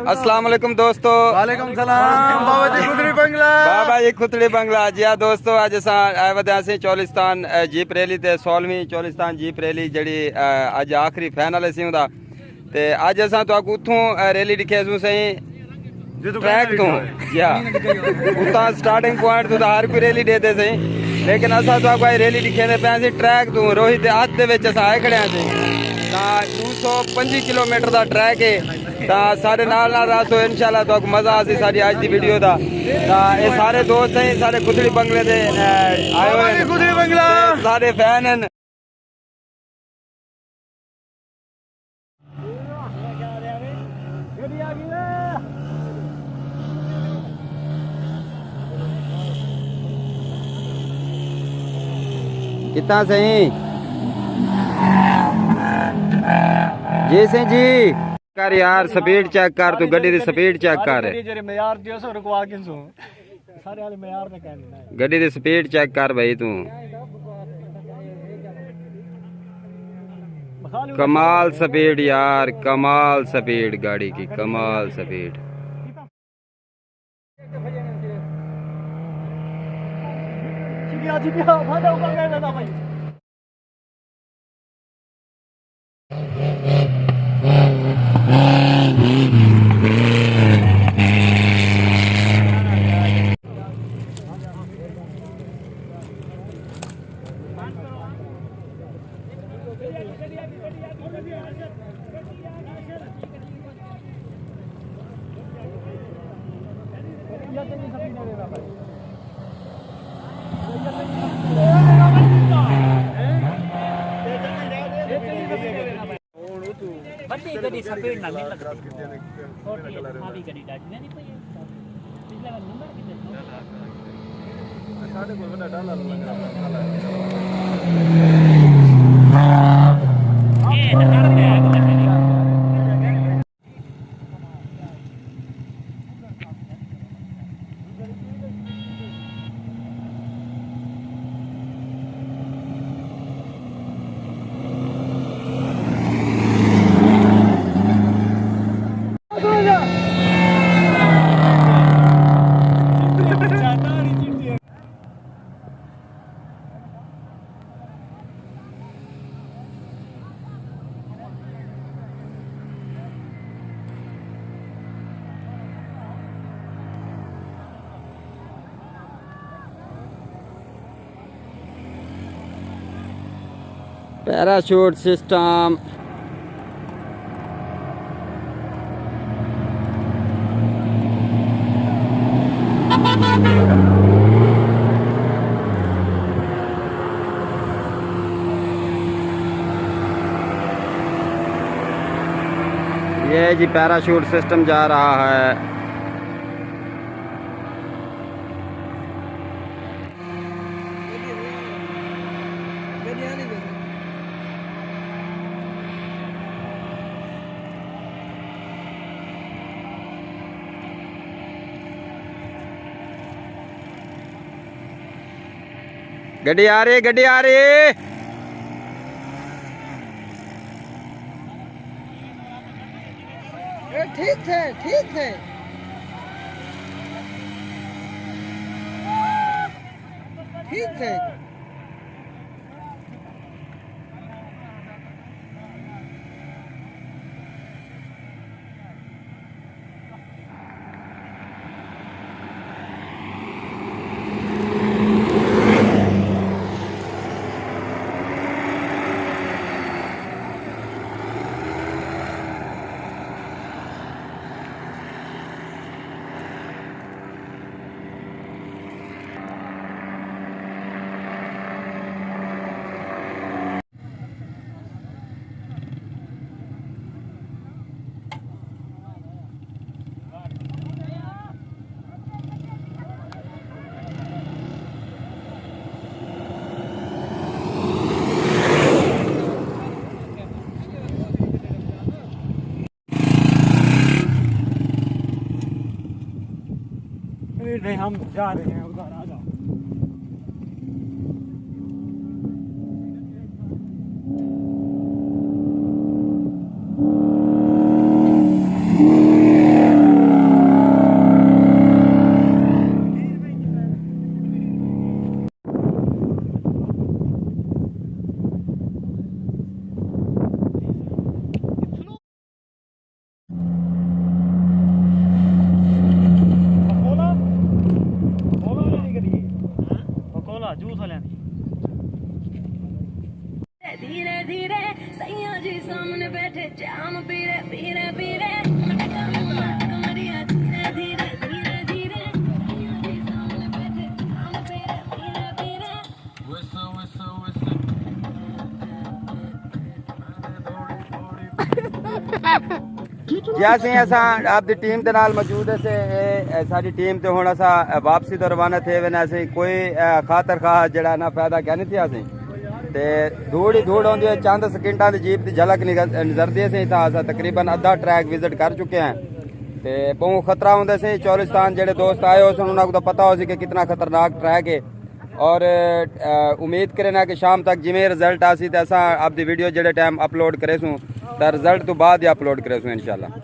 अस्सलाम वालेकुम दोस्तों। वालेकुम सलाम। बाबा जी खुदड़ी बंगला। बाबा जी खुदड़ी बंगला। जी हाँ दोस्तों, अज अस आए वधे से चोलिस्तान जीप रैली ते 16वीं चोलिस्तान जीप रैली जड़ी अज आखिरी फाइनल सी उदा ते अज अस उत्थों रैली दिखे सू सही ट्रैक तो उतना स्टार्टिंग पॉइंट तो हर कोई रैली देते सही, लेकिन असा तो रैली दिखे पे ट्रैक तो रोहित हद अस आए खड़े सी 225 किलोमीटर का ट्रैक है। तो सारे नाल रसो इंशाल्लाह तो मजा आसी सारी आज की वीडियो का। ये सारे दोस्त हैं, सारे खुदड़ी बंगले दे आए हुए हैं, खुदड़ी बंगला सारे फैन हैं। कितना सही जी सिंह जी कर यार, स्पीड चेक कर, तू गड्डी दी स्पीड चेक कर, गड्डी दी स्पीड चेक कर भाई तू। कमाल स्पीड यार, कमाल स्पीड गाड़ी की, कमाल स्पीड। बड़ी गड्डी स्पीड ना नहीं लगती छोटी हावी गड्डी डालनी नहीं पई पिछले बार नंबर कितने साढ़े को बड़ा डाला पैराशूट सिस्टम, ये जी पैराशूट सिस्टम जा रहा है। गड्डी आ रही, गड्डी आ रही। ठीक है, ठीक है। ठीक है। नहीं हम जा रहे हैं उधर, आ जाओ। हम पीरे पीरे पीरे कमरिया धीरे धीरे धीरे धीरे सामने बैठे हम पीरे पीरे पीरे जी ਅਸੀਂ ਆਪਦੀ ਟੀਮ ਦੇ ਨਾਲ ਮੌਜੂਦ ਸੇ ਸਾਡੀ ਟੀਮ ਤੇ ਹੁਣ ਅਸਾਂ ਵਾਪਸੀ ਤੋਂ ਰਵਾਨਾ ਥੇ ਵੇ ਨਾ ਅਸੀਂ ਕੋਈ ਖਾਤਰ ਖਾ ਜਿਹੜਾ ਨਾ ਪੈਦਾ ਕਹਿ ਥੀ ਅਸੀਂ ਤੇ ਧੂੜ ਹੀ ਧੂੜ ਹੁੰਦੀ ਹੈ ਚੰਦ ਸਕਿੰਟਾਂ ਦੀ ਜੀਪ ਦੀ ਝਲਕ ਨਜ਼ਰਦੀ ਸੀ ਤਾਂ ਅਸਾਂ ਤਕਰੀਬਨ ਅੱਧਾ ਟਰੈਕ ਵਿਜ਼ਿਟ ਕਰ ਚੁੱਕੇ ਹਾਂ ਤੇ ਬਹੁਤ ਖਤਰਾ ਹੁੰਦਾ ਸੀ ਚੋਲਿਸਤਾਨ ਜਿਹੜੇ ਦੋਸਤ ਆਏ ਉਸ ਨੂੰ ਉਹਨਾਂ ਨੂੰ ਪਤਾ ਹੋ ਸੀ ਕਿ ਕਿੰਨਾ ਖਤਰਨਾਕ ट्रैक है और उम्मीद करें ना कि शाम तक जिमें रिजल्ट आसी तो असा आपकी वीडियो जेडे टाइम अपलोड करे सूँ तो रिजल्ट तो बाद ही अपलोड करे सूँ इंशाल्लाह।